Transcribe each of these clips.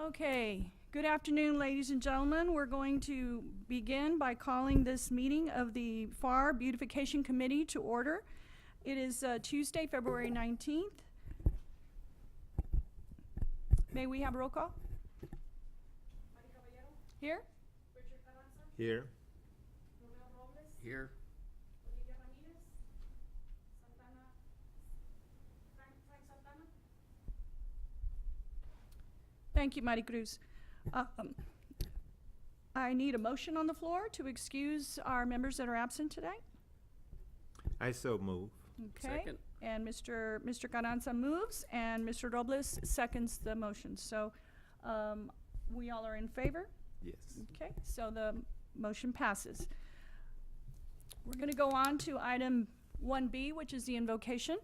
Okay, good afternoon, ladies and gentlemen. We're going to begin by calling this meeting of the Pharr Beautification Committee to order. It is Tuesday, February 19th. May we have a roll call? Here? Here. Here. Thank you, Maricruz. I need a motion on the floor to excuse our members that are absent today. I so move. Okay. Second. And Mr. Carranza moves, and Mr. Robles seconds the motion. So we all are in favor? Yes. Okay, so the motion passes. We're going to go on to item 1B, which is the invocation.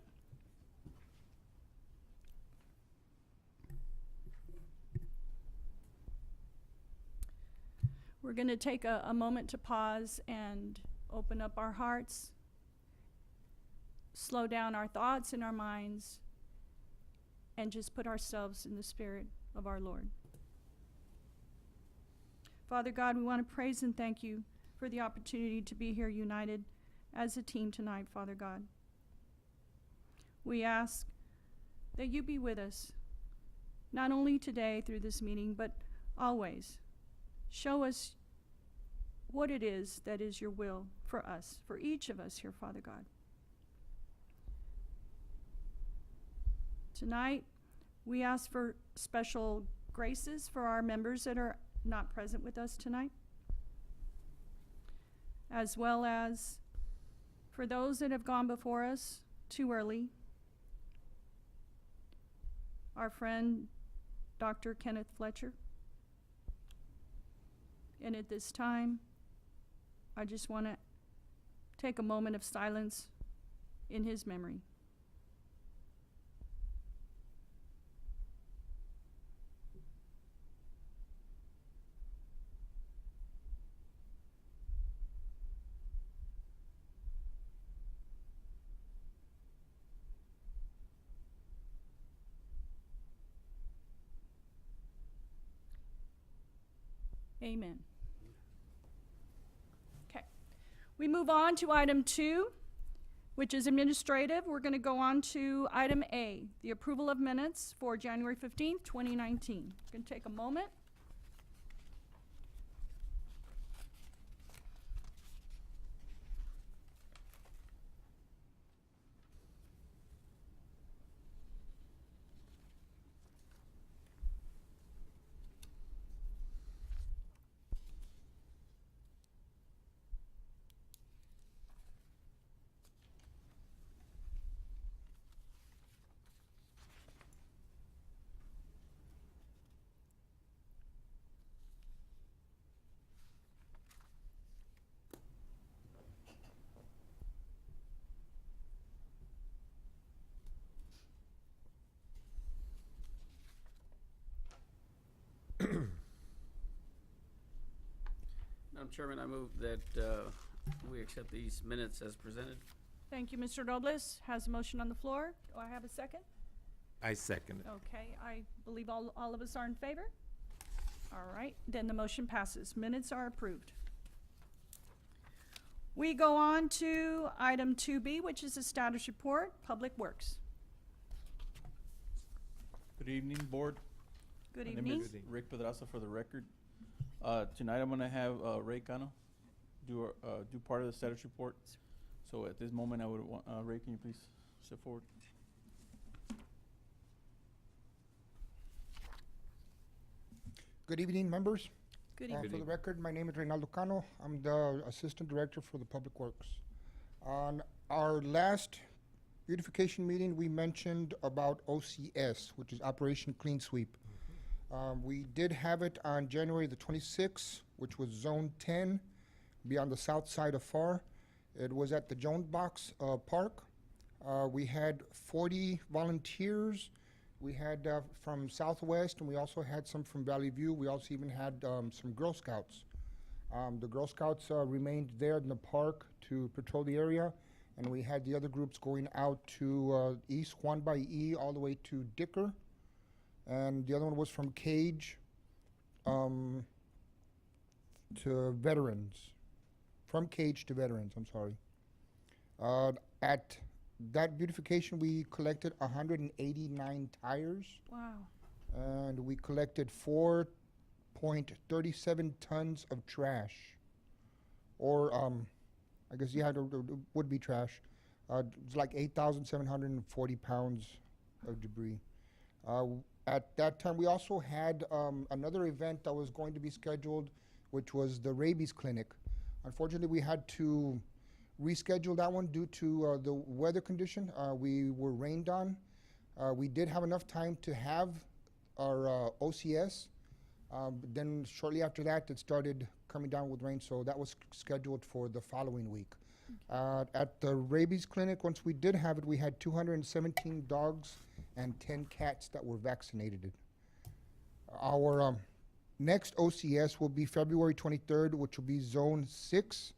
We're going to take a moment to pause and open up our hearts, slow down our thoughts and our minds, and just put ourselves in the spirit of our Lord. Father God, we want to praise and thank you for the opportunity to be here united as a team tonight, Father God. We ask that you be with us, not only today through this meeting, but always. Show us what it is that is your will for us, for each of us here, Father God. Tonight, we ask for special graces for our members that are not present with us tonight, as well as for those that have gone before us too early. Our friend, Dr. Kenneth Fletcher. And at this time, I just want to take a moment of silence in his memory. Amen. Okay. We move on to item 2, which is administrative. We're going to go on to item A, the approval of minutes for January 15th, 2019. Going to take a moment. Madam Chairman, I move that we accept these minutes as presented. Thank you, Mr. Robles. Has a motion on the floor. Do I have a second? I second it. Okay, I believe all of us are in favor. All right, then the motion passes. Minutes are approved. We go on to item 2B, which is the status report, Public Works. Good evening, Board. Good My evening. name is Rick Pedraza for the record. Tonight I'm gonna have Ray Cano do part of the status report. So at this moment, I would want, Ray, can you please step forward? Good evening, members. Good For evening. the record, my name is Reynaldo Cano. I'm the Assistant Director for the Public Works. On our last beautification meeting, we mentioned about OCS, which is Operation Clean Sweep. We did have it on January the 26th, which was Zone 10, be on the south side of Pharr. It was at the Jones Box Park. We had 40 volunteers. We had from Southwest, and we also had some from Valley View. We also even had some Girl Scouts. The Girl Scouts remained there in the park to patrol the area, and we had the other groups going out to East Juan by E all the way to Dicker. And the other one was from Cage to veterans, from cage to veterans, I'm sorry. At that beautification, we collected 189 tires, Wow. and we collected 4.37 tons of trash, or I guess it would be trash. It's like 8,740 pounds of debris. At that time, we also had another event that was going to be scheduled, which was the rabies clinic. Unfortunately, we had to reschedule that one due to the weather condition. We were rained on. We did have enough time to have our OCS. But then shortly after that, it started coming down with rain, so that was scheduled for the following week. At the rabies clinic, once we did have it, we had 217 dogs and 10 cats that were vaccinated. Our next OCS will be February 23rd, which will be Zone 6.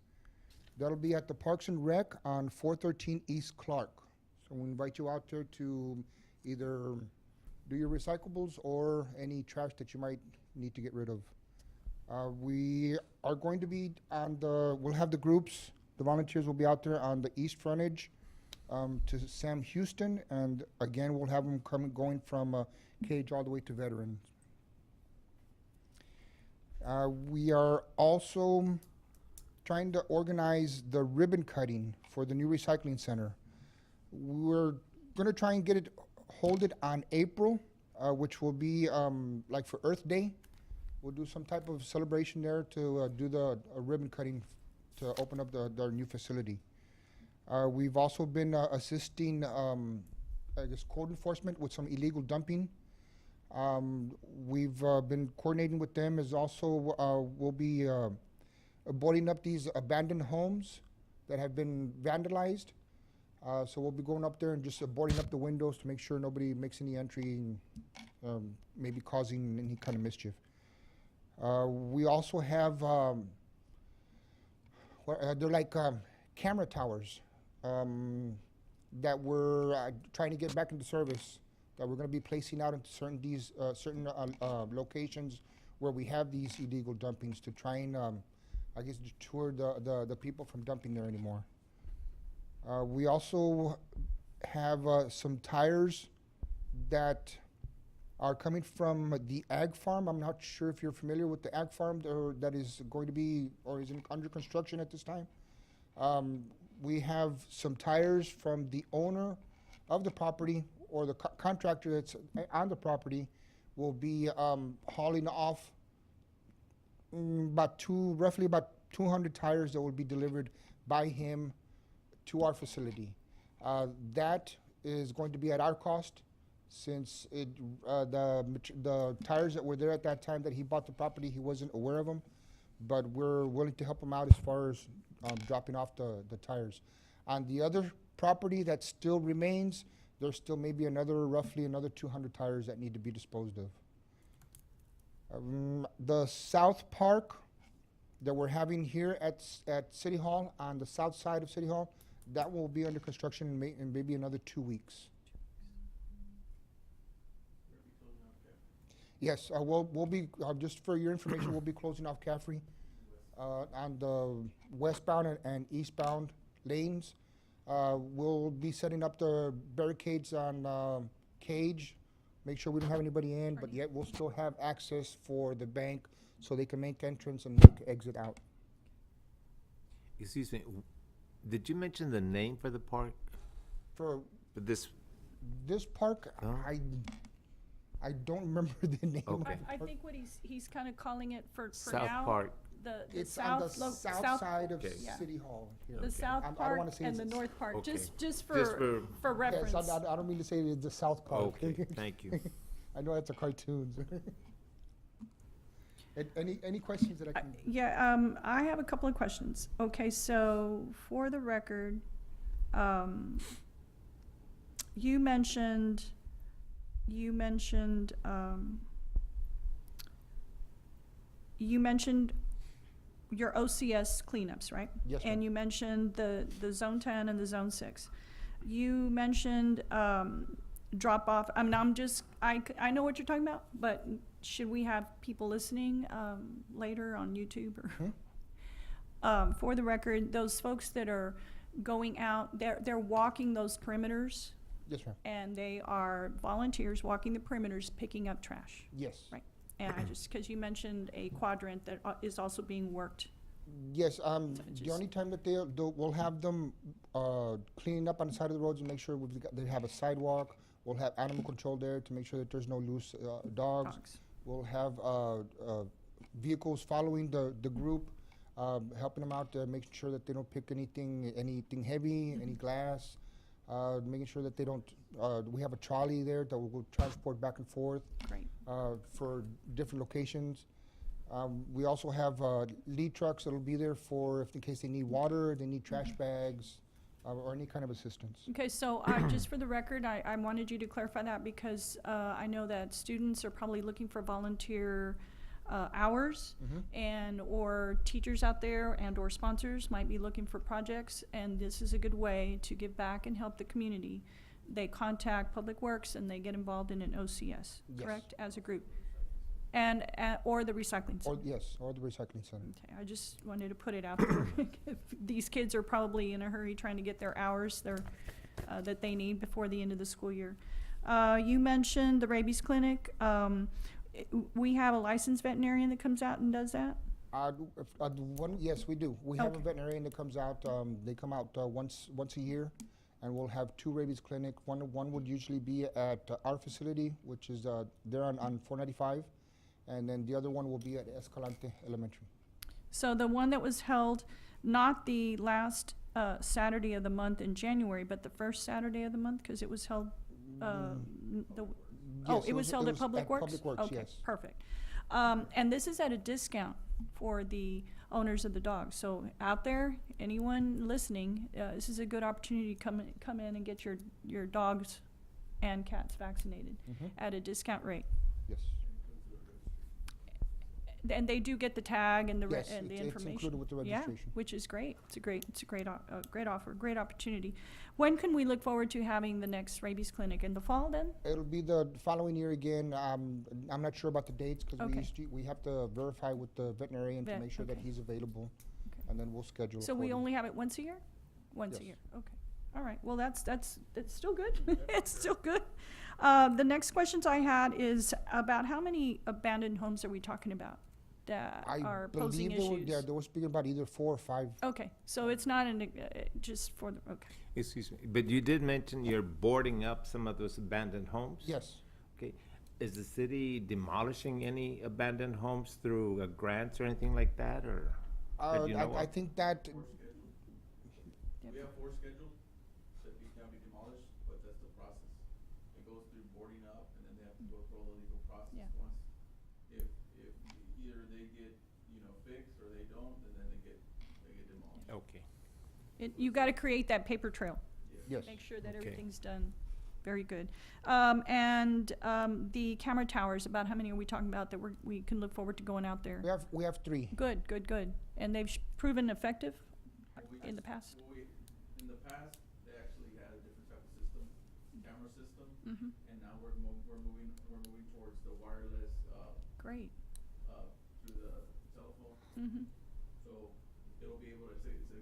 That'll be at the Parks and Rec on 413 East Clark. So we invite you out there to either do your recyclables or any trash that you might need to get rid of. We are going to be we'll have the groups, the volunteers will be out there on the east frontage to Sam Houston, and again, we'll have them going from Cage all the way to Veterans. We are also trying to organize the ribbon cutting for the new recycling center. We're going to try and hold it on April, which will be like for Earth Day. We'll do some type of celebration there to do the ribbon cutting to open up our new facility. We've also been assisting, I guess, code enforcement with some illegal dumping. We've been coordinating with them as also we'll be boarding up these abandoned homes that have been vandalized. So we'll be going up there and just boarding up the windows to make sure nobody makes any entry and maybe causing any kind of mischief. We also have, they're like camera towers that we're trying to get back into service, that we're going to be placing out into certain locations where we have these illegal dumpings to try and, I guess, deter the people from dumping there anymore. We also have some tires that are coming from the ag farm. I'm not sure if you're familiar with the ag farm that is going to be or is under construction at this time. We have some tires from the owner of the property or the contractor that's on the property will be hauling off roughly about 200 tires that will be delivered by him to our facility. That is going to be at our cost, since the tires that were there at that time that he bought the property, he wasn't aware of them, but we're willing to help him out as far as dropping off the tires. On the other property that still remains, there's still maybe roughly another 200 tires that need to be disposed of. The South Park that we're having here at City Hall, on the south side of City Hall, that will be under construction in maybe another 2 weeks. Yes, we'll be, just for your information, we'll be closing off Caffrey on the westbound and eastbound lanes. We'll be setting up the barricades on Cage, make sure we don't have anybody in, but yet we'll still have access for the bank so they can make entrance and make exit out. Excuse me, did you mention the name for the park? For This, park, Oh. I don't remember the name. of Okay. the I park. think what he's kind of calling it for South now. Park. The It's on the south south side of Okay. Yeah. City Hall here. The south I don't part wanna say and the it's- north part, Okay. just Just for for- reference. Yes, I don't mean to say it's the South Park. Okay, thank you. I know that's a cartoon. Any questions that I can? Yeah, I have a couple of questions. Okay, so for the record, you mentioned your OCS cleanups, right? Yes, ma'am. And you mentioned the Zone 10 and the Zone 6. You mentioned drop off. I mean, I know what you're talking about, but should we have people listening, later on YouTube or? For the record, those folks that are going out, they're walking those perimeters, Yes, ma'am. and they are volunteers walking the perimeters, picking up trash. Yes. Right. And I just, because you mentioned a quadrant that is also being worked. Yes, So the just- only time that we'll have them, cleaning up on the side of the roads and make sure they have a sidewalk. We'll have animal control there to make sure that there's no loose, dogs. We'll have, vehicles following the group, helping them out, making sure that they don't pick anything heavy, any glass, making sure that they don't, we have a trolley there that will transport back and forth, Great. for different locations. We also have, lead trucks that'll be there for if in case they need water, they need trash bags, or any kind of assistance. Okay, so just for the record, I wanted you to clarify that because I know that students are probably looking for volunteer hours, and or teachers out there and or sponsors might be looking for projects, and this is a good way to give back and help the community. They contact Public Works and they get involved in an OCS, Yes. correct, as a group? And, or the recycling Or, center. yes, or the recycling center. Okay, I just wanted to put it out there. These kids are probably in a hurry trying to get their hours that they need before the end of the school year. You mentioned the rabies clinic. We have a licensed veterinarian that comes out and does that? Yes, we do. We have a Okay. veterinarian that comes out, they come out, once a year, and we'll have 2 rabies clinic. One would usually be at our facility, which is, there on 495, and then the other one will be at Escalante Elementary. So the one that was held, not the last Saturday of the month in January, but the first Saturday of the month, because it was held, oh, Yes, it was held at Public Works? Public Works, Okay, yes. perfect. And this is at a discount for the owners of the dogs. So out there, anyone listening, this is a good opportunity to come in and get your dogs and cats vaccinated at a discount rate. Yes. And they do get the tag and the Yes, and the it's information. included with the registration. Yeah, which is great. It's a great offer, great opportunity. When can we look forward to having the next rabies clinic? In the fall then? It'll be the following year again. I'm not sure about the dates because Okay. we have to verify with the veterinarian to Vet, make sure that okay. he's available, Okay. and then we'll schedule. So we accordingly. only have it once a year? Once a Yes. year, okay. All right, well, that's still good. It's still good. The next questions I had is about how many abandoned homes are we talking about that are posing I believe issues? they were speaking about either 4 or 5. Okay, so it's not just for the, okay. Excuse me, but you did mention you're boarding up some of those abandoned homes? Yes. Okay, is the city demolishing any abandoned homes through grants or anything like that, or? that you know I of? think that, We have 4 scheduled that can be demolished, but that's the process. It goes through boarding up, and then they have to go through all the legal process Yeah. once. If either they get, fixed or they don't, and then they get demolished. Okay, You gotta create that paper trail. yes. Make sure that Okay. everything's done. Very good. The camera towers, about how many are we talking about that we can look forward to going out there? We have 3. Good, good, good. And they've proven effective in the past? In the past, they actually had a different type of system, camera system, Mm-hmm, and now we're moving towards the wireless, great. through the telephone. Mm-hmm, So it'll be able to, it's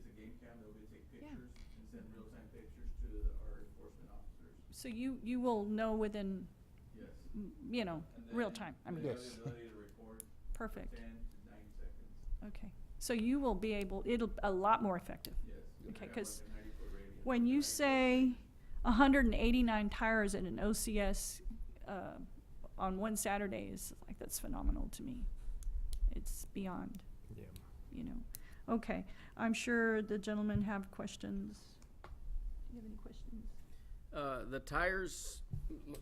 a game cam, they'll be able to take Yeah. pictures and send real-time pictures to our enforcement officers. so you will know within, Yes. mm, And then real time, I mean, They have Yes. the ability to record perfect, 10 to 90 seconds, okay. So you will be it'll a lot more effective. yes. Okay, They have 'cause like a 90-foot radius. When you say 189 tires at an OCS, on one Saturday is like, that's phenomenal to me. It's beyond. yeah. Okay, I'm sure the gentlemen have questions. Do you have any questions? The tires,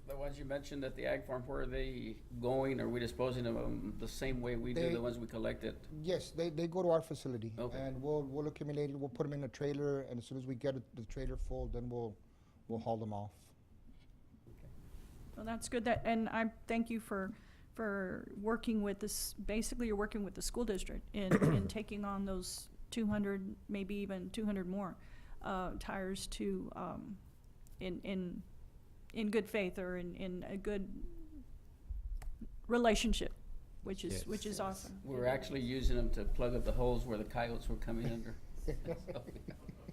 the ones you mentioned at the ag farm, where are they going? Are we disposing of them the same way we do They- the ones we collected? Yes, they go to our facility. Okay. And we'll accumulate it, we'll put them in a trailer, and as soon as we get the trailer full, then we'll haul them off. Well, that's good and I thank you for working with this, basically you're working with the school district in taking on those 200, maybe even 200 more, tires to, in good faith or in a good relationship, which Yes. is awesome. We were actually using them to plug up the holes where the coyotes were coming under. Yeah,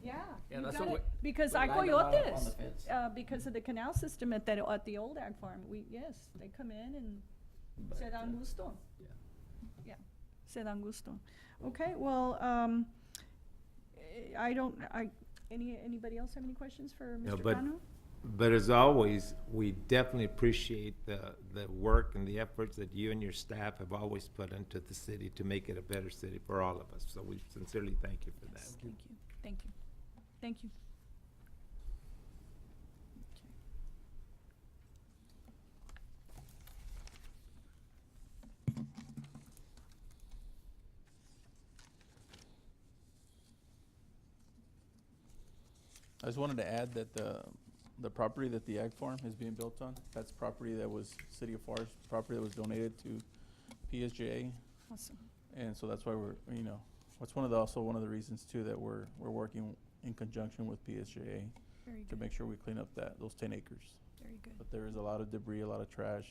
Yeah, you that's got what it. Because we hay lined them all up on the coyotes, fence. because of the canal system at the old ag farm. Yes, they come in and But, se dan gusto. yeah. Yeah, se dan gusto. Okay, well, anybody else have any questions for No, Mr. but- Cano? But as always, we definitely appreciate the work and the efforts that you and your staff have always put into the city to make it a better city for all of us. So we sincerely thank you for that. Yes, thank you, thank you, thank you. I just wanted to add that the property that the ag farm is being built on, that's property that was City of Pharr's property that was donated to PSJA. Awesome. And so that's why we're, that's also one of the reasons too that we're working in conjunction with PSJA Very to good, make sure we clean up those 10 acres. very good. But there is a lot of debris, a lot of trash.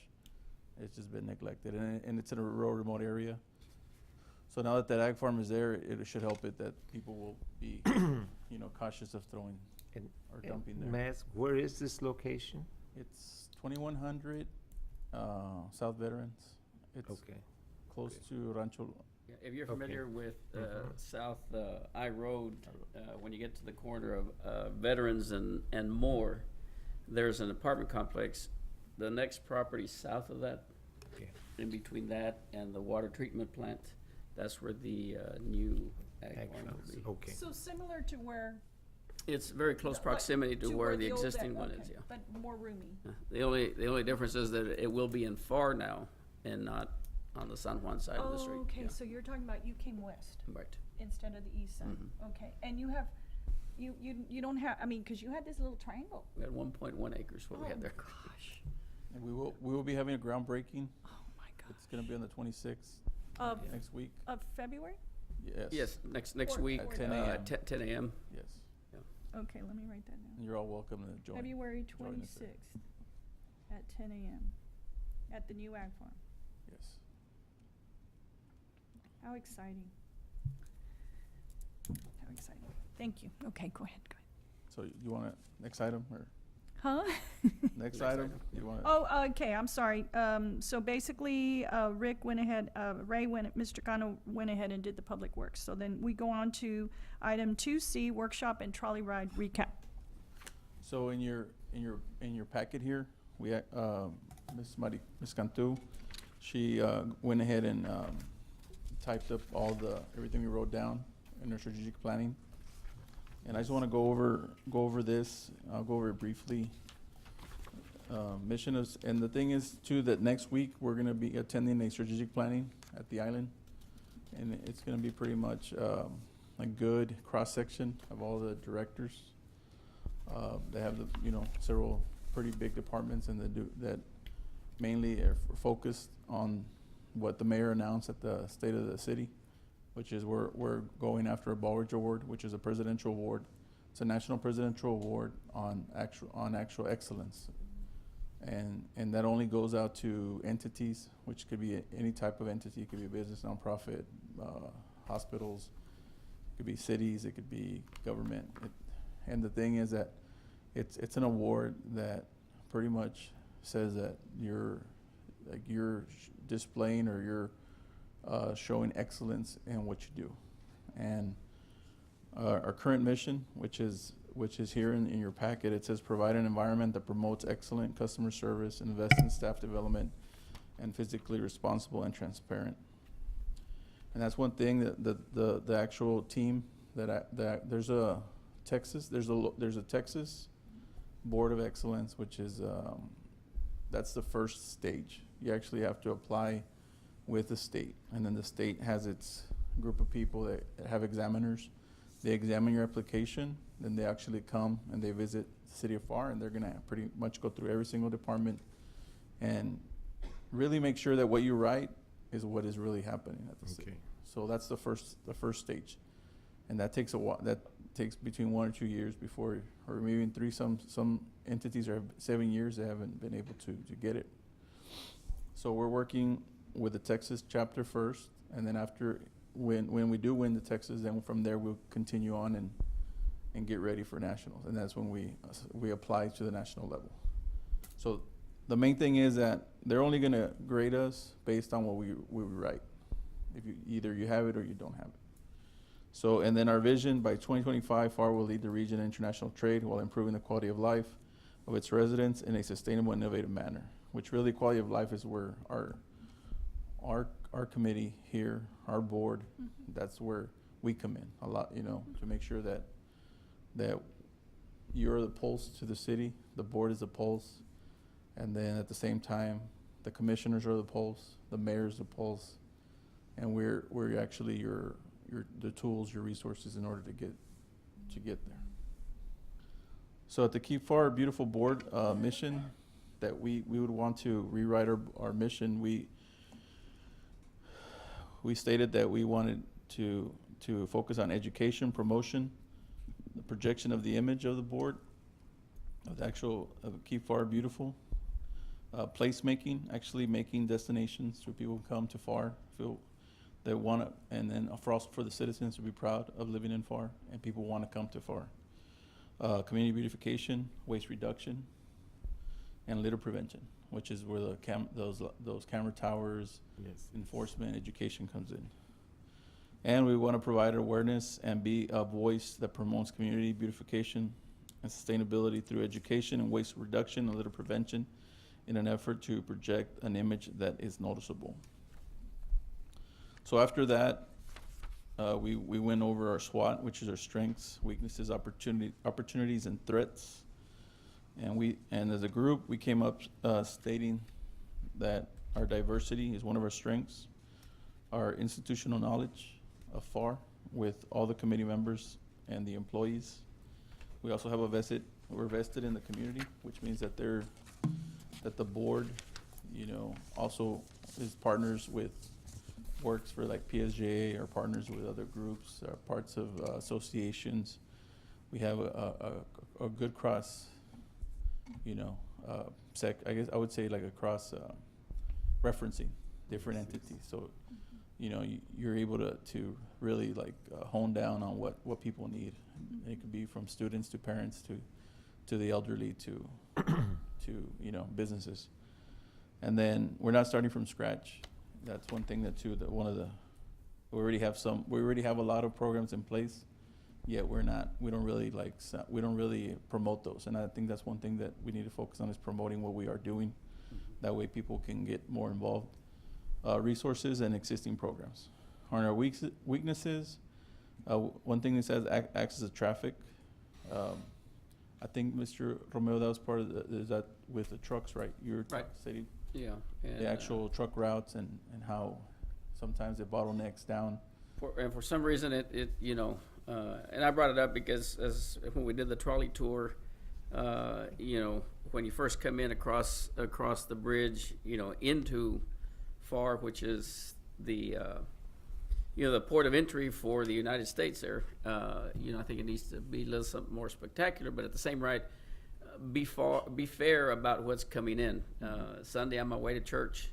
It's just been neglected, and it's in a real remote area. So now that that ag farm is there, it should help it that people will be, cautious of throwing And- or and dumping there. may I ask, where is this location? It's 2100 South Veterans. It's Okay. close Okay. to Rancho. Yeah, if you're Okay. familiar with Mhm. South I Road, when you get to the corner of Veterans and Moore, there's an apartment complex. The next property south of that, Okay. in between that and the water treatment plant, that's where the new ag farm will be. Okay. So similar to where. It's very close like, proximity to where the old existing ag- one okay, is, yeah. But more roomy. The only difference is that it will be in Pharr now and not on the San Juan side of the street. Oh, okay, yeah. so you're talking about you came west Right. instead of the east side. Mhm. Okay, and you have, you don't have, because you had this little triangle. We had 1.1 acres what we had Oh, there. gosh. And we will be having a groundbreaking. Oh, my gosh. It's gonna be on the 26th Of, next week. of February? Yes. Yes, next Or- week, or 10 a.m. 10 a.m. Yes. Okay, let me write that down. And you're all welcome to join. February join us there. 26th at 10 a.m. at the new ag farm. Yes. How exciting. How exciting. Thank you. Okay, go ahead. So you want next item or Huh? next Next item? item. You want? Oh, okay, I'm sorry. So basically, Rick went ahead, Mr. Cano went ahead and did the public works. So then we go on to item 2C, workshop and trolley ride recap. So in your packet here, we Ms. Cantu, she went ahead and typed up everything we wrote down in our strategic planning. And I just want to go over this. I'll go over it briefly. Mission is, and the thing is too that next week we're going to be attending a strategic planning at the island, and it's going to be pretty much a good cross section of all the directors. They have several pretty big departments, and that mainly are focused on what the mayor announced at the State of the City, which is we're going after a Baldrige Award, which is a presidential award. It's a national presidential award on actual excellence, and that only goes out to entities, which could be any type of entity. It could be a business, nonprofit, hospitals, it could be cities, it could be government. And the thing is that it's an award that pretty much says that you're displaying or you're showing excellence in what you do. And our current mission, which is here in your packet, it says provide an environment that promotes excellent customer service, invest in staff development, and physically responsible and transparent. And that's one thing that the actual team that there's a Texas Board of Excellence, which is that's the first stage. You actually have to apply with the state, and then the state has its group of people that have examiners. They examine your application, then they actually come and they visit the city of Pharr, and they're gonna pretty much go through every single department and really make sure that what you write is what is really happening at the city. Okay. So that's the first stage, and that takes a while. That takes between 1 or 2 years before, or maybe even 3. Some entities are 7 years. They haven't been able to get it. So we're working with the Texas chapter first, and then after, when we do win the Texas, then from there we'll continue on and get ready for nationals, and that's when we apply to the national level. So the main thing is that they're only gonna grade us based on what we write. If you, either you have it or you don't have it. So, and then our vision, by 2025, Pharr will lead the region in international trade while improving the quality of life of its residents in a sustainable and innovative manner, which really quality of life is where our committee here, our board, that's where we come in a lot, you know, to make sure that you're the pulse to the city, the board is the pulse, and then at the same time, the commissioners are the pulse, the mayor's the pulse, and we're actually the tools, your resources in order to get there. So at the Keep Pharr Beautiful Board mission, that we would want to rewrite our mission. We stated that we wanted to focus on education, promotion, the projection of the image of the board, of the actual Keep Pharr Beautiful, placemaking, actually making destinations so people come to Pharr, feel they want to, and then for the citizens to be proud of living in Pharr, and people want to come to Pharr. Community beautification, waste reduction, and litter prevention, which is where those camera towers, Yes. enforcement, education comes in. And we want to provide awareness and be a voice that promotes community beautification and sustainability through education and waste reduction and litter prevention in an effort to project an image that is noticeable. So after that, we went over our SWOT, which is our strengths, weaknesses, opportunities, and threats. And as a group, we came up stating that our diversity is one of our strengths, our institutional knowledge of Pharr with all the committee members and the employees. We also have we're vested in the community, which means that the board, you know, also is partners with, works for like PSJA, or partners with other groups, are parts of associations. We have a good cross, you know, I guess I would say like a cross referencing different entities. So, you know, you're able to really like hone down on what people need. It could be from students to parents to the elderly to you know, businesses. And then we're not starting from scratch. That's one thing we already have a lot of programs in place, yet we don't really promote those. And I think that's one thing that we need to focus on, is promoting what we are doing. That way people can get more involved. Resources and existing programs. On our weaknesses, one thing that says access to traffic. I think Mr. Romeo, that was part of is that with the trucks, right? You were Right. stating Yeah. And, the actual truck routes and how sometimes it bottlenecks down. For some reason, it you know, and I brought it up because when we did the trolley tour, you know, when you first come in across the bridge, you know, into Pharr, which is the you know, the port of entry for the United States there, you know, I think it needs to be a little something more spectacular, but at the same right, be fair about what's coming in. Sunday on my way to church,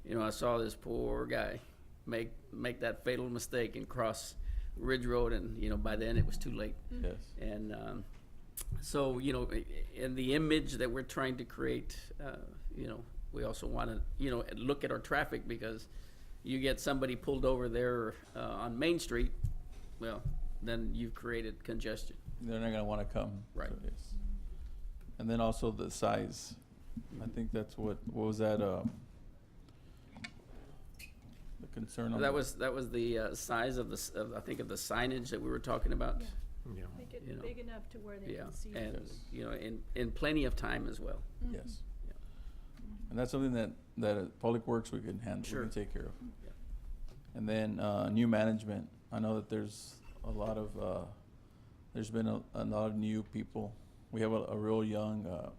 you know, I saw this poor guy make that fatal mistake and cross Ridge Road, and you know, by then it was too late. Yes. And so, you know, in the image that we're trying to create, you know, we also want to, you know, look at our traffic, because you get somebody pulled over there on Main Street, well, then you've created congestion. They're not gonna wanna come. Right. So, yes. And then also the size. I think that's what was that, the concern on That was the size of I think of the signage that we were talking about. Yeah. Yeah. Make it You know. big enough to where they Yeah, can see it. and, Yes. you know, in plenty of time as well. Yes. Yeah. And that's something that Public Works we can handle, Sure. we can take care of. Yeah. And then, new management. I know that there's a lot of, there's been a lot of new people. We have a real young, a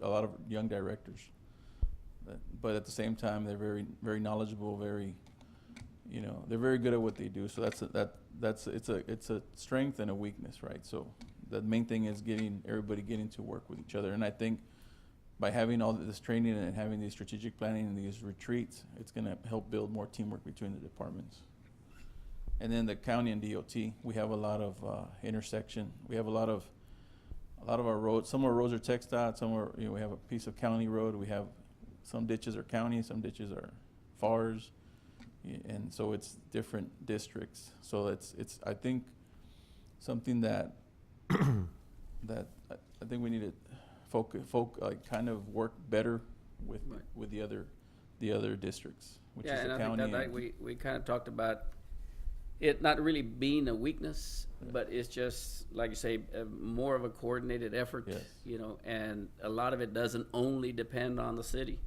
lot of young directors. But at the same time, they're very, very knowledgeable, very, you know, they're very good at what they do. So it's a strength and a weakness, right? So the main thing is everybody getting to work with each other. And I think by having all this training and having these strategic planning and these retreats, it's gonna help build more teamwork between the departments. And then the county and DOT, we have a lot of intersection. We have a lot of our roads. Some of our roads are TxDOT, some are, we have a piece of county road. We have some ditches are county, some ditches are Pharrs, and so it's different districts. So it's I think something that that I think we need to kind of work better with Right. with the other districts, which Yeah, is and the I think county. that and- we kind of talked about it not really being a weakness, but it's just, like you say, more of a coordinated effort, Yes. you know, and a lot of it doesn't only depend on the city.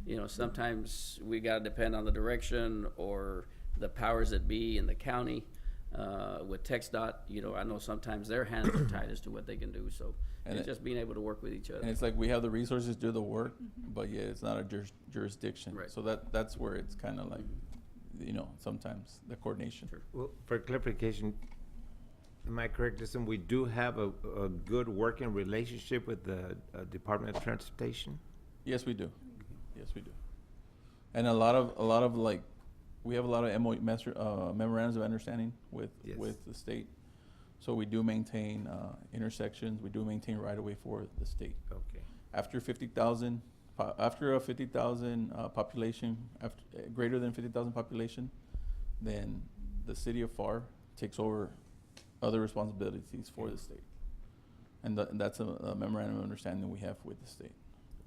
You know, sometimes we gotta depend on the direction or the powers that be in the county. With TxDOT, you know, I know sometimes their hands are tied as to what they can do, so And it's it- just being able to work with each And other. it's like we have the resources to do the work, but yet it's not a jurisdiction. Right. So that's where it's kind of like, sometimes the coordination. Sure. Well, for clarification, am I correct, listen, we do have a good working relationship with the Department of Transportation? Yes, we do. Yes, we do. And a lot of like, we have a lot of memorandums of understanding with Yes. the state. So we do maintain intersections, we do maintain right-of-way for the state. Okay. After 50,000, after a 50,000 population, greater than 50,000 population, then the city of Pharr takes over other responsibilities for the state. And that's a memorandum of understanding we have with the state.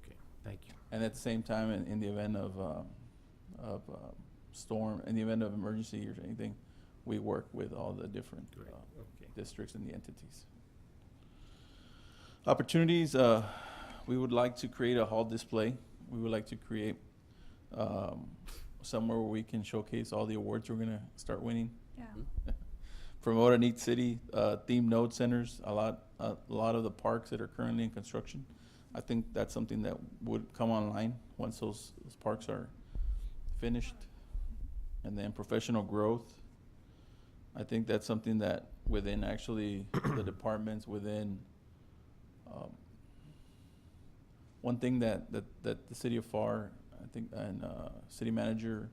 Okay, thank you. And at the same time, in the event of storm, in the event of emergency or anything, we work with all the different Great, okay. districts and the entities. Opportunities, we would like to create a hall display. We would like to create somewhere where we can showcase all the awards we're gonna start winning. Yeah. Promote a neat city, themed node centers, a lot of the parks that are currently in construction. I think that's something that would come online once those parks are finished. And then professional growth. I think that's something that within actually the departments within, one thing that the city of Pharr, I think, and city manager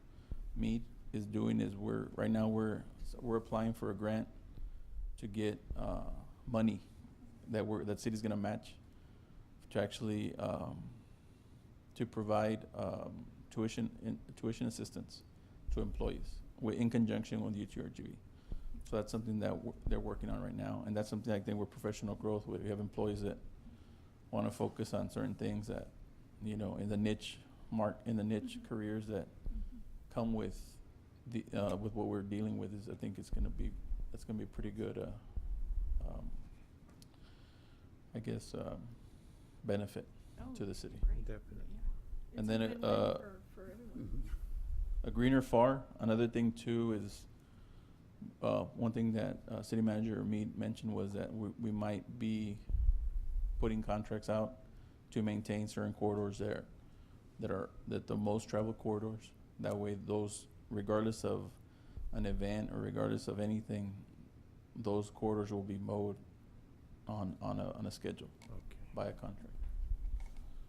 Mead is doing is right now we're applying for a grant to get money that city's gonna match to actually to provide tuition assistance to employees in conjunction with UTRGV. So that's something that they're working on right now, and that's something I think we're professional growth with. We have employees that want to focus on certain things that, in the niche careers that come with with what we're dealing with. I think that's gonna be pretty good. I guess benefit Oh, to the city. great. Definitely. Yeah. And It's a then win-win for everyone. Mhm. A greener Pharr. Another thing too is, one thing that city manager Mead mentioned was that we might be putting contracts out to maintain certain corridors that the most traveled corridors. That way those, regardless of an event or regardless of anything, those corridors will be mowed on a schedule Okay. by a contract.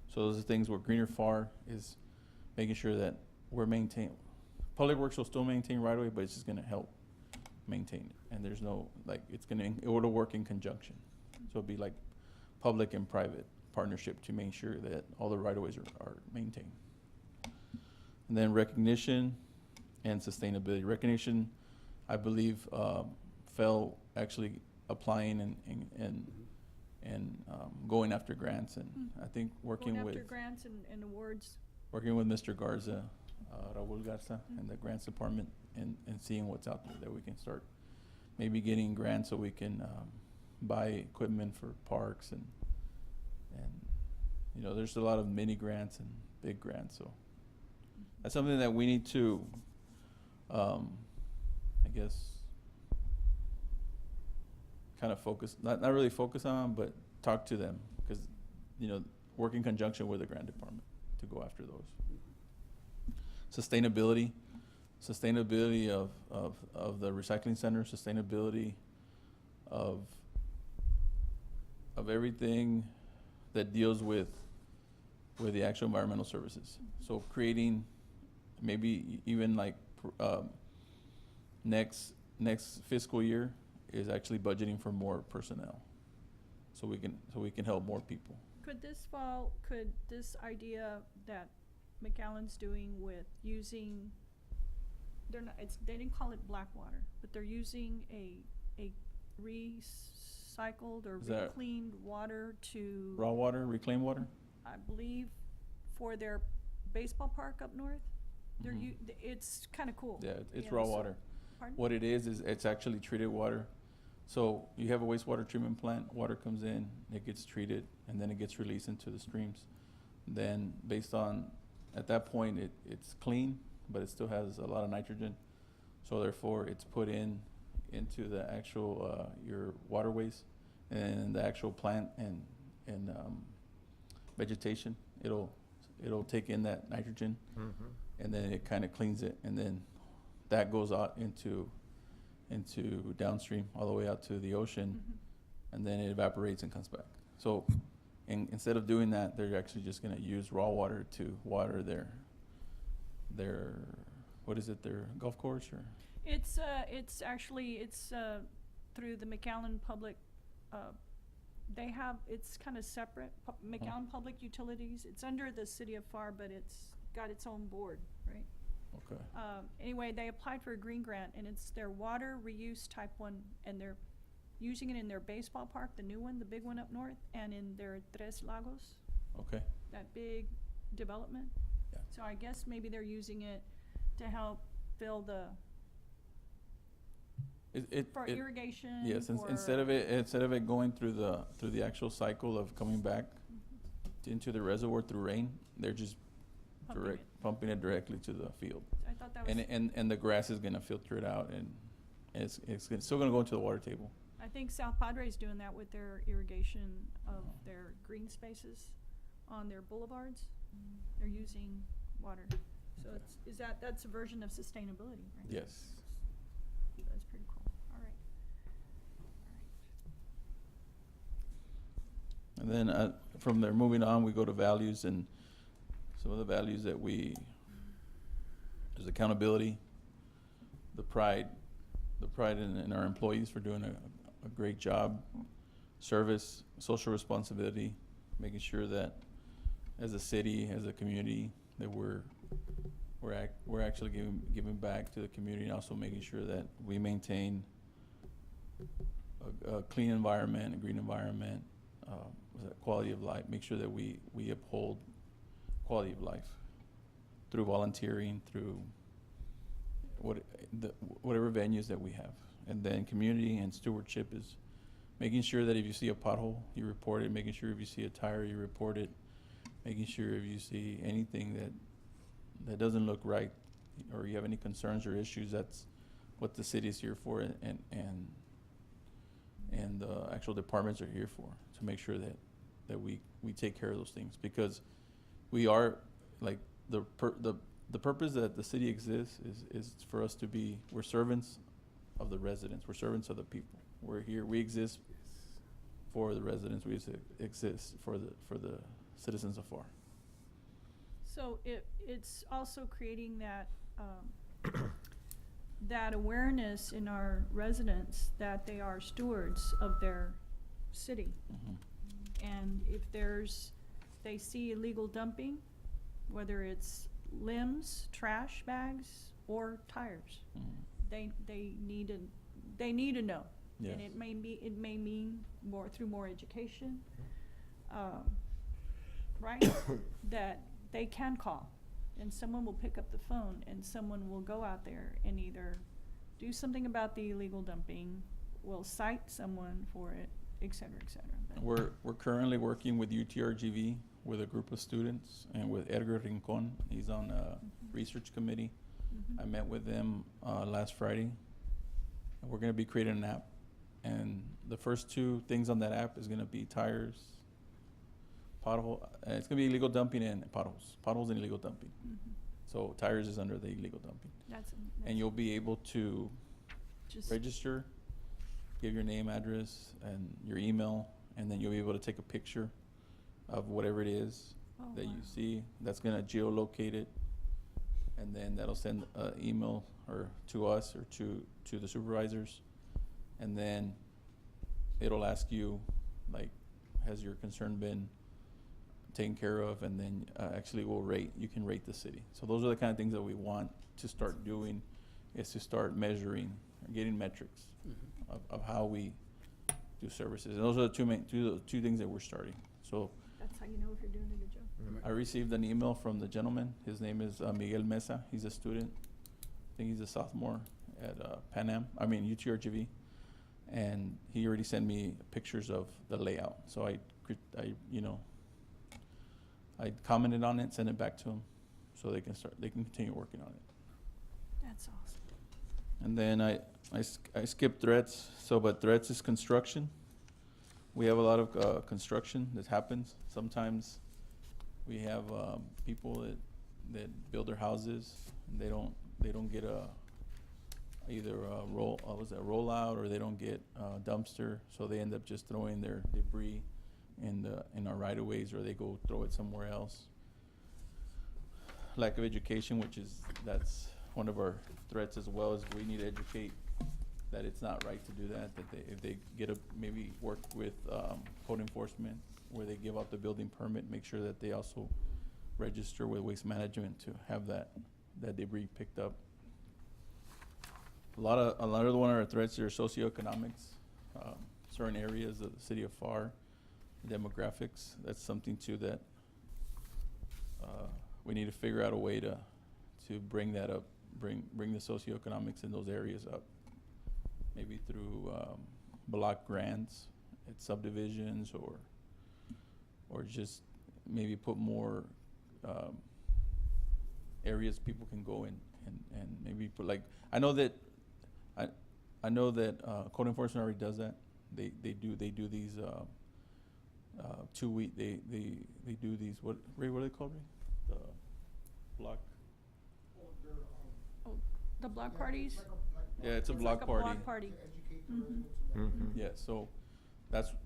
So those are things where greener Pharr is making sure that we're Public Works will still maintain right away, but it's just gonna help maintain it. And there's no, it will work in conjunction. So it'd be like public and private partnership to make sure that all the right of ways are maintained. And then recognition and sustainability. Recognition, I believe, fell actually applying and going after grants, and I think working Going with after grants and awards. working with Mr. Garza, Raul Garza, and the grants department, and seeing what's out there that we can start maybe getting grants so we can buy equipment for parks and there's a lot of mini grants and big grants, so that's something that we need to I guess kind of focus, not really focus on, but talk to them, because work in conjunction with the grant department to go after those. Sustainability of the recycling center, sustainability of everything that deals with with the actual environmental services. So creating, maybe even like, next fiscal year is actually budgeting for more personnel. So we can help more people. Could this idea that McAllen's doing with using, they didn't call it black water, but they're using a recycled or Is that reclaimed water to, Raw water, reclaimed water? I believe, for their baseball park up north? They're Mhm. it's kinda cool. Yeah, it's Yeah, raw so- water. Pardon? What it is it's actually treated water. So you have a wastewater treatment plant, water comes in, it gets treated, and then it gets released into the streams. Then based on, at that point, it's clean, but it still has a lot of nitrogen. So therefore, it's put into the actual, your waterways, and the actual plant and vegetation. It'll take in that nitrogen, and then it kind of cleans it, and then that goes out into downstream, all the way out to the ocean, Mhm. and then it evaporates and comes back. So, instead of doing that, they're actually just gonna use raw water to water their, what is it, their golf course, or? It's through the McAllen Public, they have, it's kinda separate, McAllen Public Utilities, it's under the city of Pharr, but it's got its own board, right? Okay, Anyway, they applied for a green grant, and it's their water reuse type 1, and they're using it in their baseball park, the new one, the big one up north, and in their Tres Lagos, okay, that big development. Yeah. So I guess maybe they're using it to help fill for irrigation, yes, for. instead of it going through the actual cycle of coming back into the reservoir through rain, they're just pumping it. pumping it directly to the field. I thought that was, And the grass is gonna filter it out, and still gonna go into the water table. I think South Padre's doing that with their irrigation of their green spaces on their boulevards. They're using water. So that's a version of sustainability, right? Yes. That's pretty cool. All right. And then, from there, moving on, we go to values, and some of the values that there's accountability, the pride in our employees for doing a great job, service, social responsibility, making sure that as a city, as a community, that we're actually giving back to the community, and also making sure that we maintain a clean environment, a green environment, quality of life, make sure that we uphold quality of life through volunteering, through whatever venues that we have. And then community and stewardship is making sure that if you see a pothole, you report it, making sure if you see a tire, you report it, making sure if you see anything that doesn't look right, or you have any concerns or issues, that's what the city is here for, and the actual departments are here for, to make sure that we take care of those things, because we are, like, the purpose that the city exists is for us to be, we're servants of the residents, we're servants of the people. We're here, we exist for the residents, we exist for the citizens of Pharr. So it's also creating that, that awareness in our residents that they are stewards of their city. Mhm. And if they see illegal dumping, whether it's limbs, trash bags, or tires, Mhm. they need to know. Yes. And it may mean through more education, right? That they can call, and someone will pick up the phone, and someone will go out there and either do something about the illegal dumping, will cite someone for it, et cetera, et cetera. But We're currently working with UTRGV, with a group of students, and with Edgar Rincon. He's on a research committee. Mhm. I met with them last Friday. And we're gonna be creating an app, and the first two things on that app is gonna be tires, pothole. It's gonna be illegal dumping and potholes and illegal dumping. Mhm. So tires is under the illegal dumping, That's and you'll be able to just register, give your name, address, and your email, and then you'll be able to take a picture of whatever it is, Oh, that wow. you see, that's gonna geolocate it. And then that'll send an email or to us or to the supervisors. And then it'll ask you, like, has your concern been taken care of? And then actually you can rate the city. So those are the kind of things that we want to start doing, is to start measuring, or getting metrics of how we do services. And those are the two things that we're starting. So That's how you know if you're doing a good job. I received an email from the gentleman. His name is Miguel Mesa. He's a student. I think he's a sophomore at UTRGV. And he already sent me pictures of the layout. So I commented on it, sent it back to him, so they can continue working on it. That's awesome. And then I skipped threats. But threats is construction. We have a lot of construction that happens. Sometimes we have people that build their houses, and they don't get either a rollout, or they don't get a dumpster, so they end up just throwing their debris in our right of ways, or they go throw it somewhere else. Lack of education, that's one of our threats as well, is we need to educate that it's not right to do that, if they maybe work with code enforcement, where they give out the building permit, make sure that they also register with Waste Management to have that debris picked up. A lot of one of our threats are socioeconomics, certain areas of the city of Pharr, demographics. That's something too that we need to figure out a way to bring that up, bring the socioeconomics in those areas up. Maybe through block grants at subdivisions, or just maybe put more areas people can go in, and maybe put, like, I know that code enforcement already does that. They do these 2 week, they do these, what are they called, Ray? The block. The block parties? Yeah, it's a It's block like party. a block party. Mhm. Yeah, so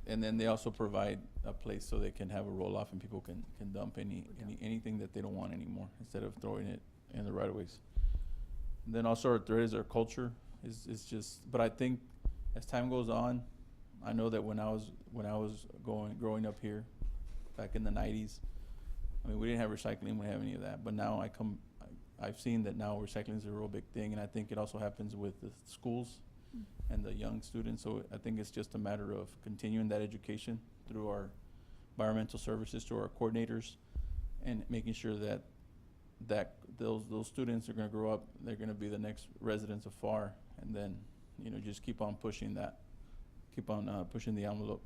and then they also provide a place so they can have a roll-off, and people can dump anything that they don't want anymore, instead of throwing it in the right of ways. And then also our threat is our culture is just, but I think as time goes on, I know that when I was growing up here back in the 90s, I mean, we didn't have recycling, we didn't have any of that, but now I've seen that now recycling is a real big thing, and I think it also happens with the schools and the young students. So I think it's just a matter of continuing that education through our environmental services, to our coordinators, and making sure that those students are going to grow up, they're going to be the next residents of Pharr, and then just keep on pushing the envelope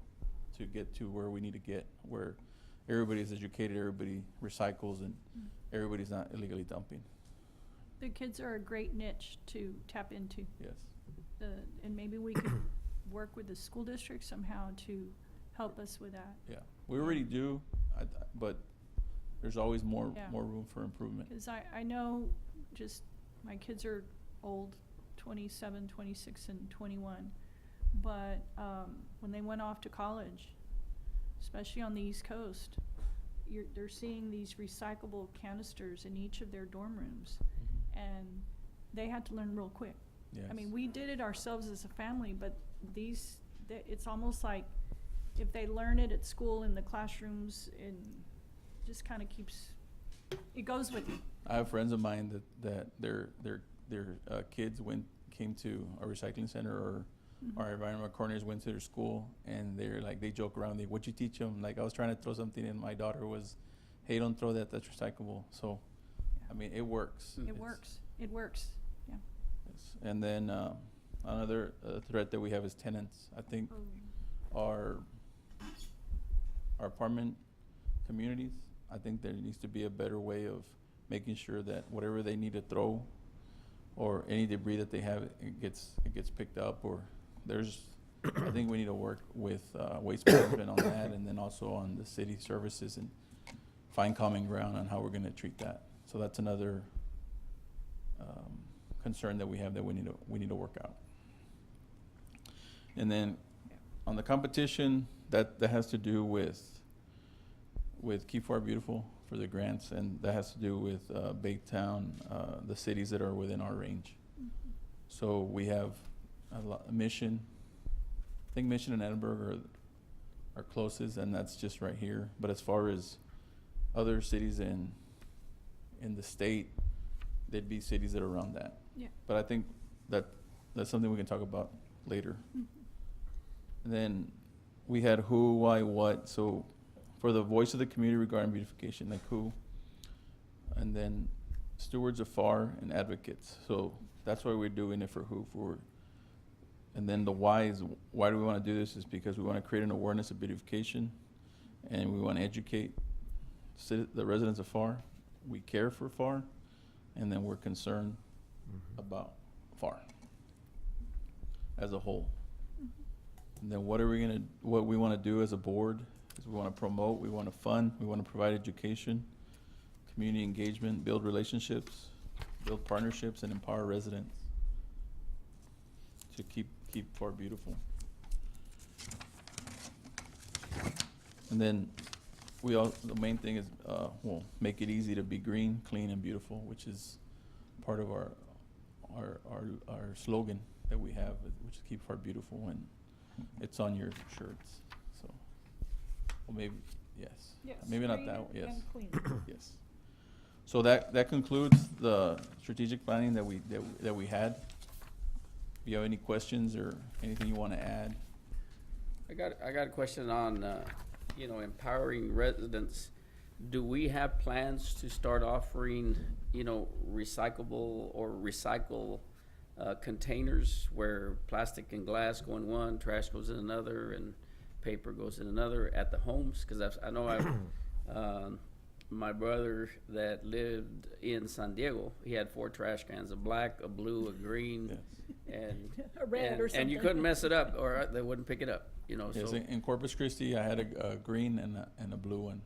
to get to where we need to get, where everybody's educated, everybody recycles, and everybody's not illegally dumping. The kids are a great niche to tap into. Yes. And maybe we could work with the school district somehow to help us with that. Yeah, we already do, but there's always more Yeah. room for improvement. Because I know, just, my kids are old, 27, 26, and 21. But when they went off to college, especially on the East Coast, they're seeing these recyclable canisters in each of their dorm rooms. And they had to learn real quick. Yes. I mean, we did it ourselves as a family, but it's almost like if they learn it at school in the classrooms, and just kind of it goes with you. I have friends of mine that their kids came to a recycling center, or our environmental coordinators went to their school, and they joke around, what'd you teach them? Like, I was trying to throw something, and my daughter was, hey, don't throw that, that's recyclable. So, I mean, it works. It works. It works. Yeah. Yes. And then another threat that we have is tenants. I think our apartment communities, I think there needs to be a better way of making sure that whatever they need to throw, or any debris that they have, it gets picked up. Or I think we need to work with waste management on that, and then also on the city services, and find common ground on how we're going to treat that. So that's another concern that we have that we need to work out. And then on the competition, that has to do with Keep Pharr Beautiful for the grants, and that has to do with Baytown, the cities that are within our range. So we have Mission, I think Mission and Edinburgh are closest, and that's just right here. But as far as other cities in the state, there'd be cities that are around that. Yeah. But I think that's something we can talk about later. And then we had who, why, what. So for the voice of the community regarding beautification, like who, and then stewards of Pharr and advocates. So that's why we're doing it for who, and then the why is, why do we want to do this, is because we want to create an awareness of beautification, and we want to educate the residents of Pharr. We care for Pharr, and then we're concerned about Pharr as a whole. And then what we want to do as a board is we want to promote, we want to fund, we want to provide education, community engagement, build relationships, build partnerships, and empower residents to keep Pharr beautiful. And then the main thing is, make it easy to be green, clean, and beautiful, which is part of our slogan that we have, which is keep Pharr beautiful, and it's on your shirts. So, well, maybe yes, maybe not that one. Yes, yes. So that concludes the strategic planning that we had. If you have any questions or anything you want to add? I got a question on, empowering residents. Do we have plans to start offering, recyclable or recycle containers where plastic and glass go in one, trash goes in another, and paper goes in another at the homes? Because I know my brother that lived in San Diego, he had 4 trash cans: a black, a blue, a green, and A red or and you something. couldn't mess it up, or they wouldn't pick it up. Yes, So in Corpus Christi, I had a green and a blue one.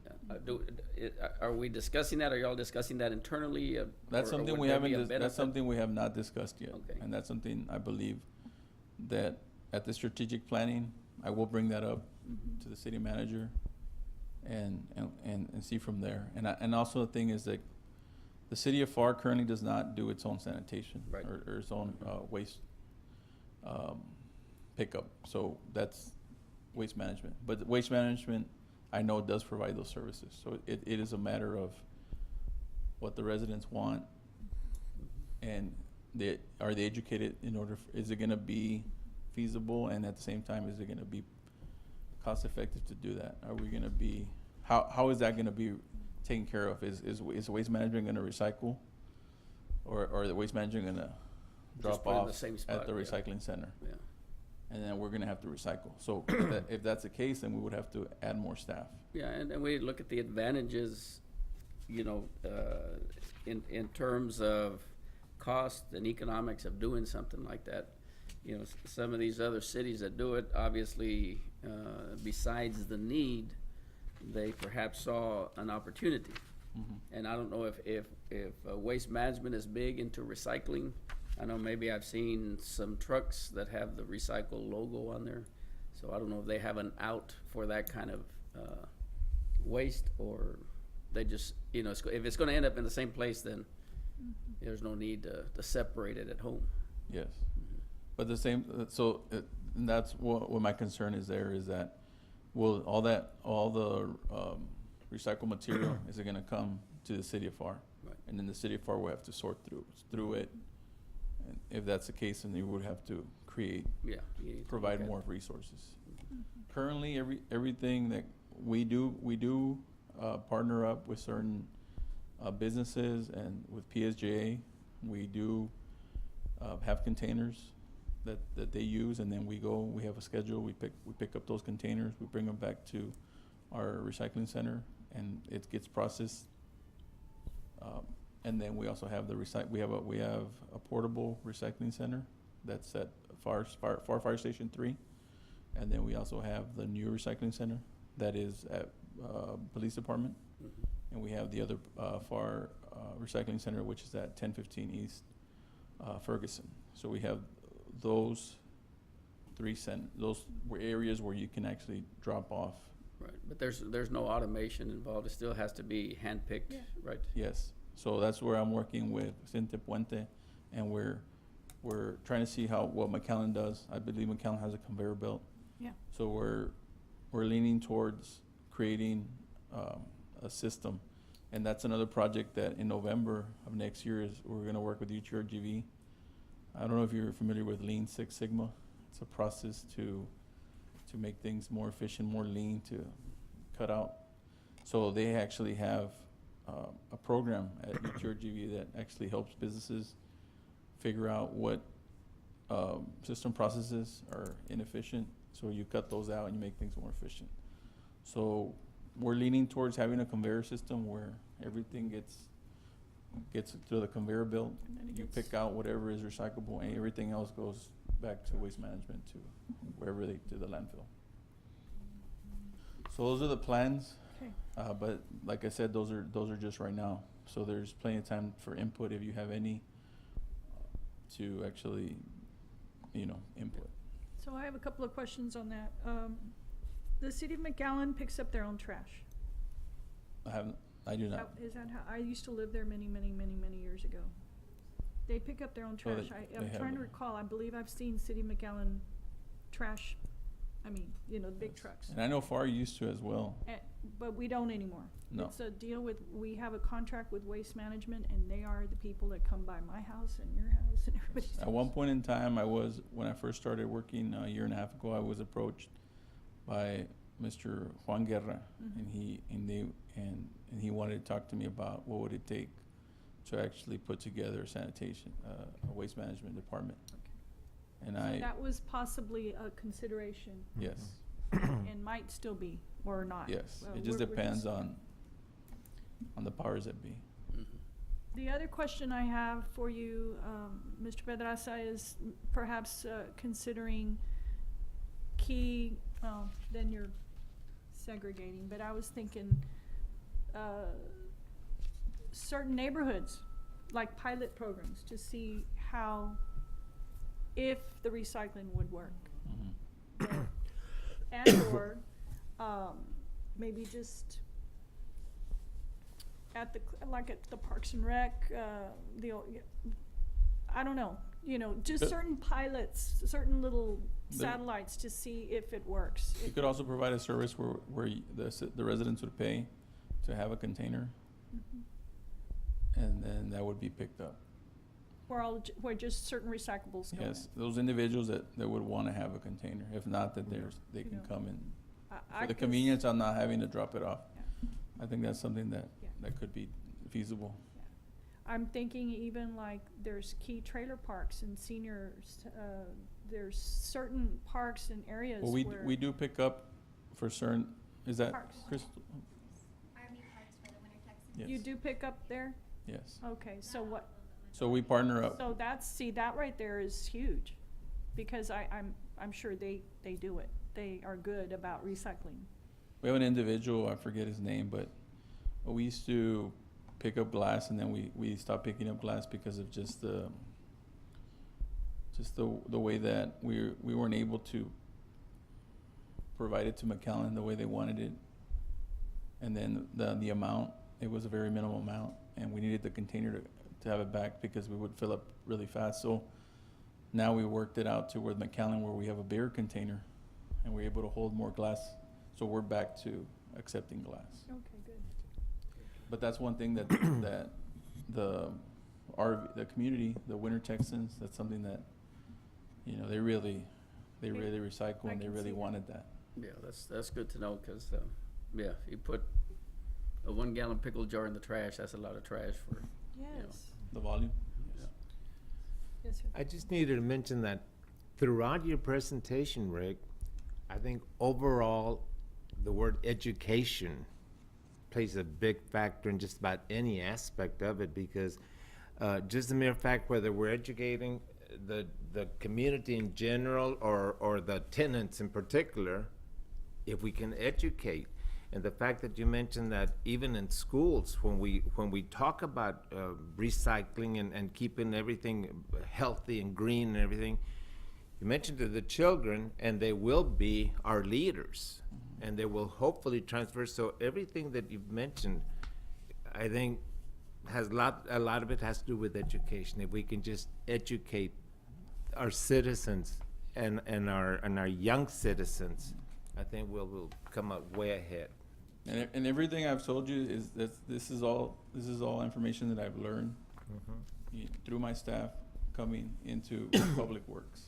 are we discussing that? Are y'all discussing that internally? That's or something would we there haven't. be a That's benefit? something we have not discussed yet, Okay. and that's something I believe that at the strategic planning, I will bring that up to the city manager, and see from there. And also the thing is that the city of Pharr currently does not do its own sanitation, Right. or its own waste pickup. So that's waste management. But waste management, I know, does provide those services. So it is a matter of what the residents want, and are they educated in order, is it gonna be feasible, and at the same time, is it gonna be cost effective to do that? Are we gonna be, how is that gonna be taken care of? Is waste management gonna recycle? Or the waste management gonna Just drop put it in off the same at spot, the yeah. recycling center? Yeah. And then we're gonna have to recycle. So if that's the case, then we would have to add more staff. Yeah, and we look at the advantages, in terms of cost and economics of doing something like that. Some of these other cities that do it, obviously, besides the need, they perhaps saw an opportunity. And I don't know if waste management is big into recycling. I know maybe I've seen some trucks that have the recycle logo on there. So I don't know if they have an out for that kind of waste, or they just, if it's gonna end up in the same place, then there's no need to separate it at home. Yes. But the same, and that's what my concern is there, is that all the recycled material, is it gonna come to the city of Pharr? Right. And then the city of Pharr will have to sort through it. And if that's the case, then you would have to Yeah. you need to provide look at more it. resources. Currently, everything that we do partner up with certain businesses, and with PSJA, we do have containers that they use, and then we have a schedule, we pick up those containers, we bring them back to our recycling center, and it gets processed. And then we also have we have a portable recycling center that's at Pharr Fire Station 3. And then we also have the new recycling center that is at Police Department. And we have the other Pharr Recycling Center, which is at 1015 East Ferguson. So we have those 3 those were areas where you can actually drop off Right, but there's no automation involved. It still has to be handpicked, Yeah. right? Yes, so that's where I'm working with Cinte Puente, and we're trying to see what McAllen does. I believe McAllen has a conveyor belt. Yeah. So we're leaning towards creating, a system. And that's another project that in November of next year we're gonna work with UTRGV. I don't know if you're familiar with Lean Six Sigma. It's a process to make things more efficient, more lean, to cut out. So they actually have a program at UTRGV that actually helps businesses figure out what system processes are inefficient. So you cut those out and you make things more efficient. So we're leaning towards having a conveyor system where everything gets through the conveyor belt. And then it You gets- pick out whatever is recyclable, and everything else goes back to waste management, to wherever to the landfill. So those are the plans, Okay. but like I said, those are just right now. So there's plenty of time for input if you have any, to actually, input. So I have a couple of questions on that. The city of McAllen picks up their own trash. I do not. Is that how, I used to live there many years ago. They pick up their own Oh, trash. they I'm have trying to it. recall, I believe I've seen city of McAllen trash, the big trucks. And I know Pharr used to as well. But we don't anymore. No. It's a deal with, we have a contract with Waste Management, and they are the people that come by my house and your house and everybody's house. At one point in time, when I first started working a year and a half ago, I was approached by Mr. Juan Guerra, Mhm. and he wanted to talk to me about what would it take to actually put together sanitation, a waste management department. And So that was possibly a consideration yes, and might still be, or not. yes, Well, it just we're depends just- on the powers that be. Mhm. The other question I have for you, Mr. Pedraza, is perhaps considering key, well, then you're segregating, but I was thinking certain neighborhoods, like pilot programs, to see if the recycling would work. Mhm. And/or maybe just at the Parks and Rec, I don't know, just But- certain pilots, certain little The- satellites to see if it works. You could also provide a service where the residents would pay to have a container, Mhm. and then that would be picked up. Where just certain recyclables go in. Yes, those individuals that would want to have a container. If not, that they You can know. come in. I For the could convenience of not having to drop it off. Yeah. I think that's something that Yeah. could be feasible. I'm thinking even like there's key trailer parks and seniors, there's certain parks and areas Well, where. we do pick up for certain, is that Parks. Crystal? Army Parks for the winter Texans. Yes. You do pick up there? Yes. Okay, so what, So we partner up. so that right there is huge, because I'm sure they do it. They are good about recycling. We have an individual, I forget his name, but we used to pick up glass, and then we stopped picking up glass because of just the way that we weren't able to provide it to McAllen the way they wanted it. And then the amount, it was a very minimal amount, and we needed the container to have it back because we would fill up really fast. So now we worked it out to with McAllen where we have a bigger container, and we're able to hold more glass. So we're back to accepting glass. Okay, good. But that's one thing that the community, the winter Texans, that's something that, they really recycle, I and they can really see that. wanted that. Yeah, that's good to know, cause, if you put a 1 gallon pickle jar in the trash, that's a lot of trash for, Yes, The volume. yeah. yes, sir. I just needed to mention that throughout your presentation, Rick, I think overall, the word education plays a big factor in just about any aspect of it, because just the mere fact whether we're educating the community in general or the tenants in particular, if we can educate. And the fact that you mentioned that even in schools, when we talk about recycling and keeping everything healthy and green and everything, you mentioned to the children, and they will be our leaders, and they will hopefully transfer. So everything that you've mentioned, I think, has a lot of it has to do with education. If we can just educate our citizens and our young citizens, I think we'll come out way ahead. And everything I've told you is that this is all information that I've learned through my staff coming into Public Works.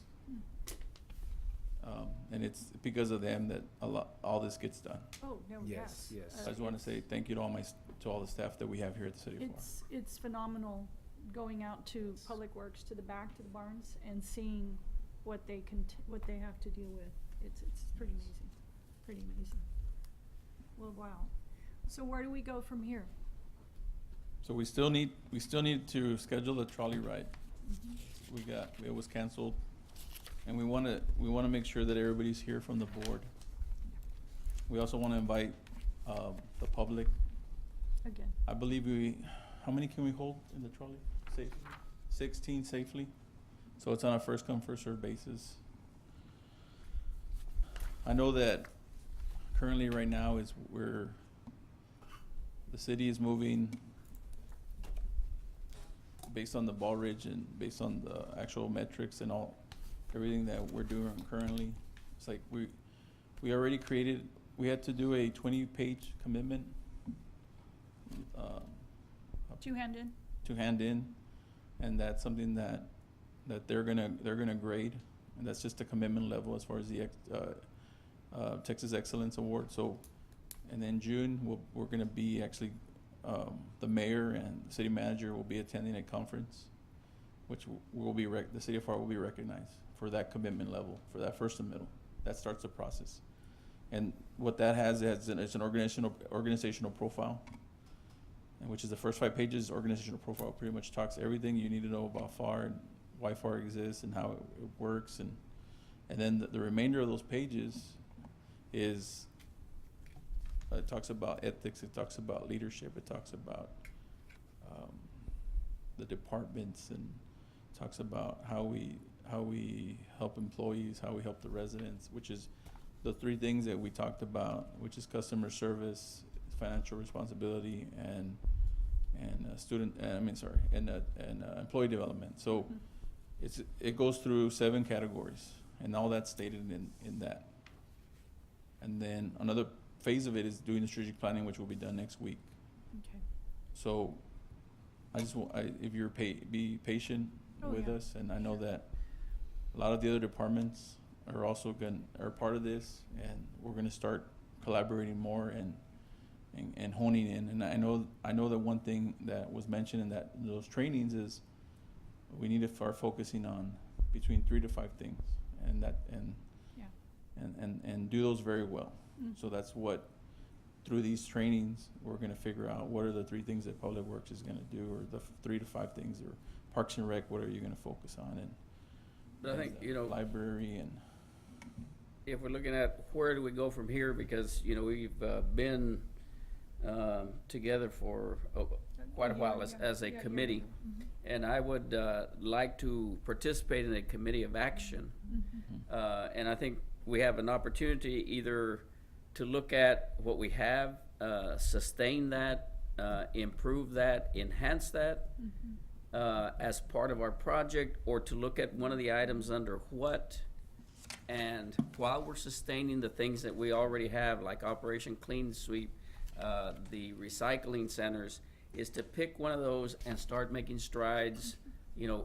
And it's because of them that all this gets done. Oh, no, yes. Yes. I just want to say thank you to all the staff that we have here at the City of Pharr. It's phenomenal going out to Public Works, to the back, to the barns, and seeing what they have to deal with. It's pretty amazing, pretty amazing. Well, wow. So where do we go from here? So we still need to schedule the trolley ride. It was canceled, and we want to make sure that everybody's here from the board. We also want to invite the public. Again, I believe how many can we hold in the trolley? 16 safely. So it's on a first come, first served basis. I know that currently right now the city is moving based on the Ball Ridge and based on the actual metrics and everything that we're doing currently. It's like we already we had to do a 20-page commitment two hand in. to hand in, and that's something that they're gonna grade, and that's just a commitment level as far as the Texas Excellence Award. So, and then June we're gonna be actually the mayor and the city manager will be attending a conference, which will be the city of Pharr will be recognized for that commitment level, for that first submittal. That starts the process, and what that has is it's an organizational profile. And which is the first 5 pages. Organizational profile pretty much talks everything you need to know about Pharr and why Pharr exists and how it works, and then the remainder of those pages is it talks about ethics, it talks about leadership, it talks about the departments, and talks about how we help employees, how we help the residents, which is the 3 things that we talked about, which is customer service, financial responsibility, and employee development. So it goes through 7 categories, and all that's stated in that. And then another phase of it is doing the strategic planning, which will be done next week. Okay. So I just want, if you're be patient with yeah. us, and I know that a lot of the other departments are also are part of this, and we're gonna start collaborating more and honing in. And I know that one thing that was mentioned in those trainings is we need to start focusing on between 3 to 5 things, and do those very well. So that's what, through these trainings, we're gonna figure out what are the 3 things that Public Works is gonna do, or the 3 to 5 things, or Parks and Rec, what are you gonna focus on, But I think, library, and if we're looking at where do we go from here, because, we've been together for quite a while as a committee. And I would like to participate in a committee of action. And I think we have an opportunity either to look at what we have, sustain that, improve that, enhance that as part of our project, or to look at one of the items under what, and while we're sustaining the things that we already have, like Operation Clean Sweep, the recycling centers, is to pick one of those and start making strides,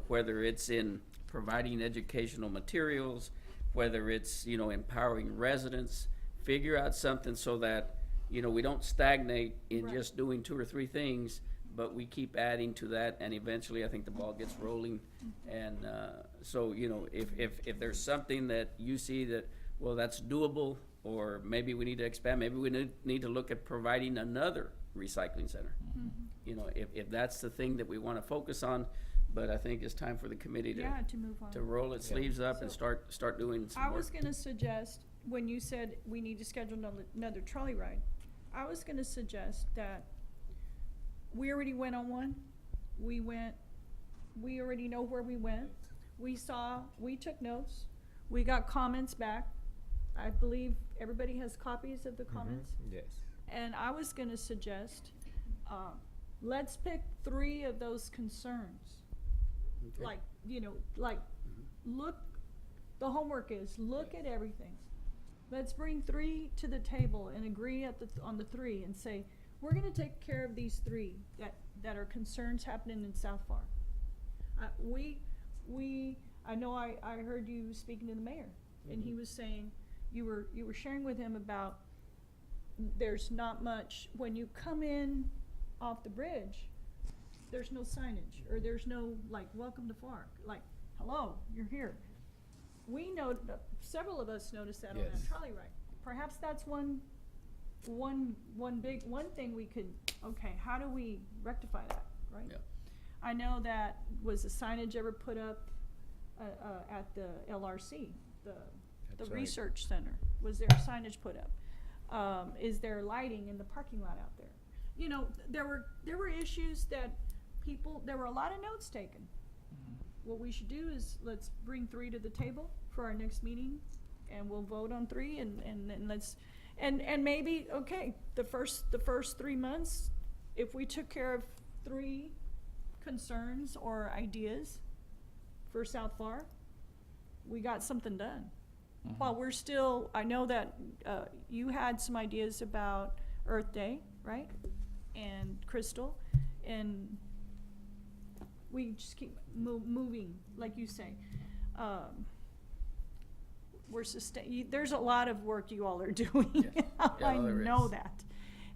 whether it's in providing educational materials, whether it's, empowering residents, figure out something so that, we don't stagnate in Right. just doing 2 or 3 things, but we keep adding to that, and eventually I think the ball gets rolling. And so, if there's something that you see that, well, that's doable, or maybe we need to expand, maybe we need to look at providing another recycling center. If that's the thing that we want to focus on, but I think it's time for the committee To move on. to roll its sleeves up and So, start doing some I work. was gonna suggest, when you said we need to schedule another trolley ride, I was gonna suggest that we already went on one. We already know where we went. We took notes. We got comments back. I believe everybody has copies of the comments. Yes. And I was gonna suggest, let's pick 3 of those concerns. Okay. Like, you know, like, look, the homework is, look at everything. Let's bring 3 to the table and agree on the 3 and say, we're gonna take care of these 3 that are concerns happening in South Pharr. I know I heard you speaking to the mayor, and he was saying, you were sharing with him about there's not much, when you come in off the bridge, there's no signage, or there's no, like, welcome to Pharr, like, hello, you're here. We know, several of us noticed that on Yes. that trolley ride. Perhaps that's one thing we could, okay, how do we rectify that, right? Yeah. I know that, was the signage ever put up, at the LRC, the That's right. research center? Was there signage put up? Is there lighting in the parking lot out there? You know, there were issues that there were a lot of notes taken. What we should do is, let's bring 3 to the table for our next meeting, and we'll vote on 3, and let's, and maybe, okay, the first 3 months, if we took care of 3 concerns or ideas for South Pharr, we got something done. While we're still, I know that, you had some ideas about Earth Day, right? And Crystal, and we just keep moving, like you say. There's a lot of work you all are doing. Yes. Yeah, I there know is. that.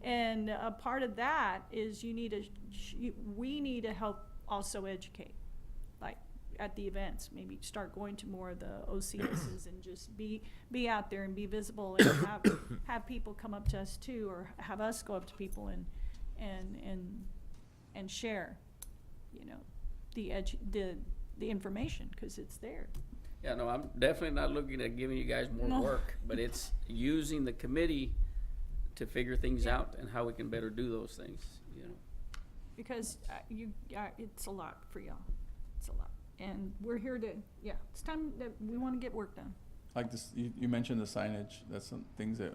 And a part of that is we need to help also educate, like, at the events, maybe start going to more of the OCSs and just be out there and be visible, and have people come up to us too, or have us go up to people and share, you know, the information, 'cause it's there. Yeah, no, I'm definitely not looking at giving you guys more No. work, but it's using the committee to figure things Yeah. out and how we can better do those things, you know. Because it's a lot for y'all. It's a lot. And we're here to, it's time that we want to get work done. Like this, you mentioned the signage, that's some things that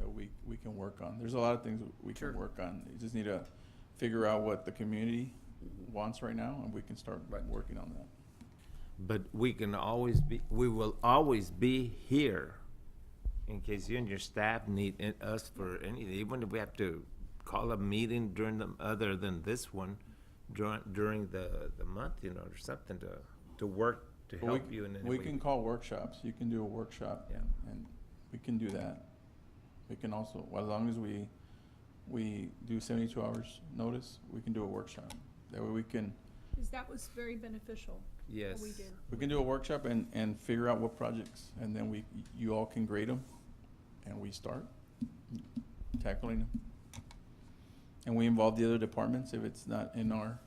we can work on. There's a lot of things that we Sure. can work on. You just need to figure out what the community wants right now, and we can start Right. working on that. But we will always be here in case you and your staff need us for anything, even if we have to call a meeting other than this one, during the month, you know, or something to work, to But help you in any way. we can call workshops. You can do a workshop. Yeah. And we can do that. We can also, as long as we do 72 hours notice, we can do a workshop. That way we can, Because that was very beneficial, what Yes. we did. we can do a workshop and figure out what projects, and then you all can grade them, and we start tackling them. And we involve the other departments if it's not in our.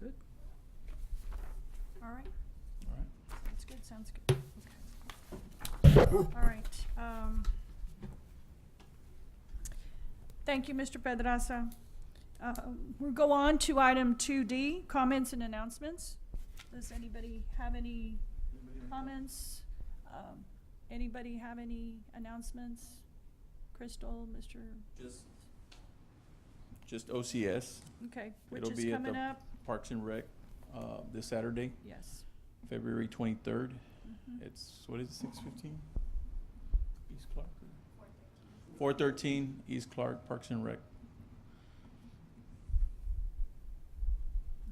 Good. All right, All right. sounds good, okay. All right, thank you, Mr. Pedraza. We'll go on to item 2D, comments and announcements. Does anybody have any comments? Anybody have any announcements? Crystal, Mr., Just OCS, okay, which It'll is be at coming the- up? Parks and Rec, this Saturday, Yes. February 23rd. Mhm. It's, what is it, 6:15? East Clark? 413 East Clark, Parks and Rec.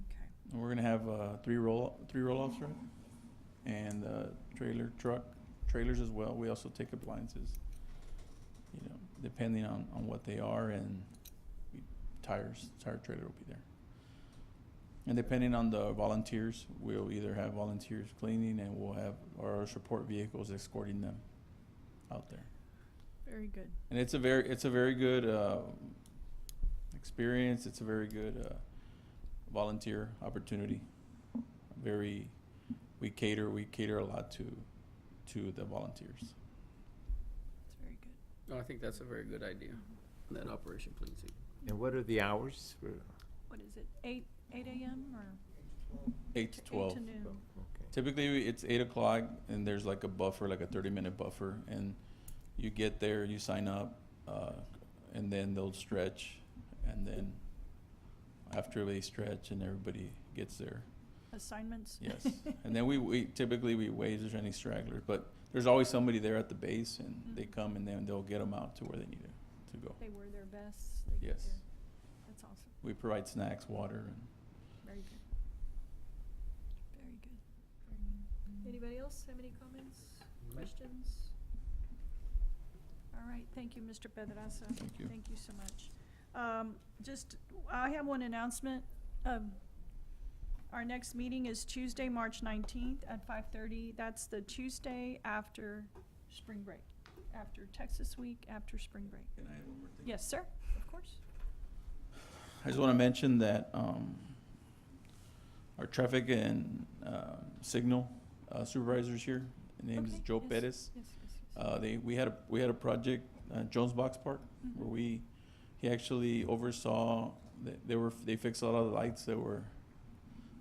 Okay. And we're gonna have, three roll-offs, right? And, trailers as well. We also take appliances, you know, depending on what they are, and tire trailer will be there. And depending on the volunteers, we'll either have volunteers cleaning, and we'll have our support vehicles escorting them out there. Very good. And it's a very good experience. It's a very good volunteer opportunity. We cater a lot to the volunteers. It's very good. No, I think that's a very good idea, that Operation Clean Sweep. And what are the hours for? What is it, 8 a.m. or 8 to 12. 8 to noon? Typically, it's 8 o'clock, and there's like a buffer, like a 30-minute buffer, and you get there, you sign up, and then they'll stretch, and then after they stretch and everybody gets there, Assignments? yes. And then we typically wait if there's any stragglers, but there's always somebody there at the base, and they come, and then they'll get them out to where they need to go. They wear their vests. They get Yes. their- That's awesome. We provide snacks, water, and Very good. Very good. Very good. Anybody else have any comments, questions? All right, thank you, Mr. Pedraza. Thank you. Thank you so much. I have one announcement. Our next meeting is Tuesday, March 19th at 5:30. That's the Tuesday after spring break, after Texas Week, after spring break. Can I add one more thing? Yes, sir, of course. I just want to mention that our traffic and signal supervisor's here. His name is Okay, Joe yes, Perez. Yes, yes, yes. We had a project, Jones Box Park, Mhm. where he actually oversaw, they fixed a lot of the lights that were,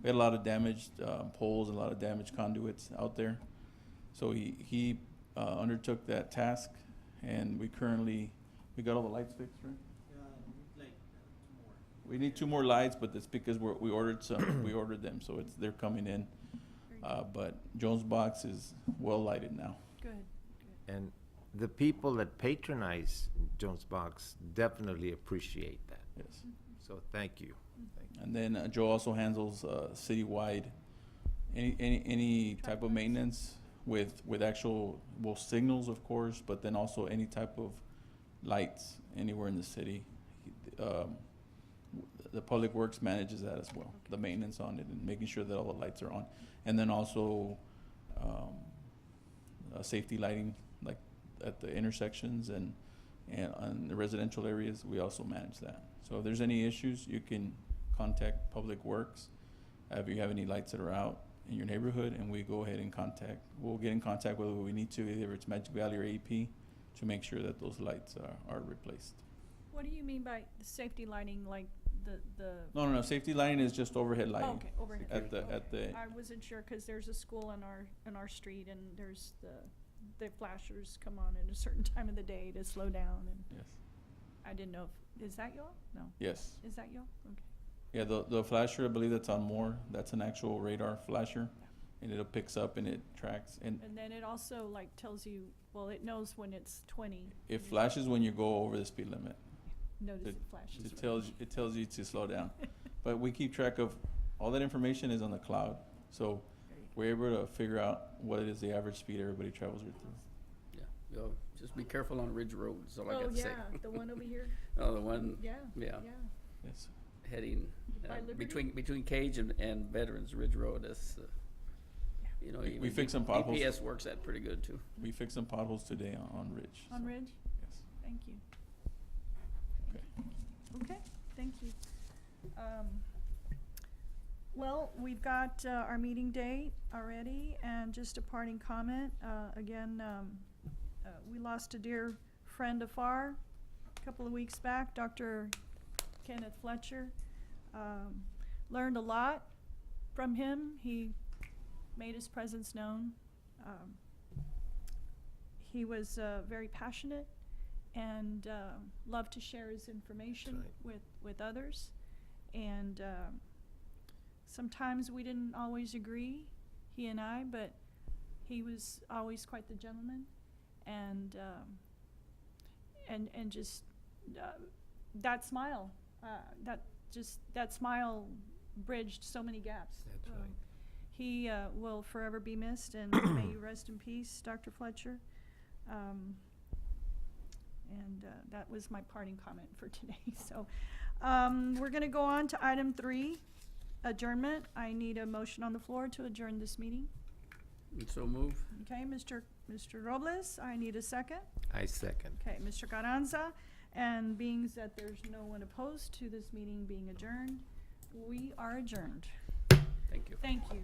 we had a lot of damaged poles and a lot of damaged conduits out there. So he undertook that task, and we got all the lights fixed, right? We need 2 more lights, but that's because we ordered some, we ordered them, so they're coming in. Very good. But Jones Box is well lighted now. Good, good. And the people that patronize Jones Box definitely appreciate that. Yes. So thank you. Thank you. And then Joe also handles citywide, any type of Traffic lights. maintenance with actual, well, signals, of course, but then also any type of lights anywhere in the city. The Public Works manages that as well, the maintenance on it and making sure that all the lights are on. And then also safety lighting, like at the intersections and on the residential areas, we also manage that. So if there's any issues, you can contact Public Works if you have any lights that are out in your neighborhood, and we'll get in contact whether we need to, either it's Magic Valley or AP, to make sure that those lights are replaced. What do you mean by the safety lighting, like the? No, safety lighting is just overhead lighting. Oh, okay, overhead. At the, Okay. I wasn't sure, cause there's a school in our street, and there's the flashers come on at a certain time of the day to slow down, and Yes, I didn't know is that y'all? No. yes. Is that y'all? Okay. Yeah, the flasher, I believe that's on Moore, that's an actual radar flasher, and it picks up and it tracks, and And then it also like tells you, well, it knows when it's 20. it flashes when you go over the speed limit. Notice it flashes. It tells you to slow down. But we keep track of, all that information is on the cloud, so There you go. we're able to figure out what it is the average speed everybody travels through. Yeah, yo, just be careful on Ridge Road, is all I Oh, got to say. yeah, the one over here? Oh, the one Yeah. Yeah. Yeah. Yes, heading By Liberty? between Cage and Veterans Ridge Road is, you know, We even fixed some potholes. GPS works that pretty good too. we fixed some potholes today on Ridge. On so, Ridge? Yes. Thank you. Okay. Okay, thank you. Well, we've got our meeting date already, and just a parting comment. Again, we lost a dear friend of Pharr a couple of weeks back, Dr. Kenneth Fletcher. Learned a lot from him. He made his presence known. He was very passionate and loved to share his information That's with others. And sometimes we didn't always agree, he and I, but he was always quite the gentleman. And just that smile, that smile bridged so many gaps. That's right. He will forever be missed, and may you rest in peace, Dr. Fletcher. That was my parting comment for today. So we're going to go on to item 3, adjournment. I need a motion on the floor to adjourn this meeting. And so move. Okay, Mr. Robles, I need a second. I second. Okay, Mr. Carranza, and being that there's no one opposed to this meeting being adjourned, we are adjourned. Thank you. Thank you.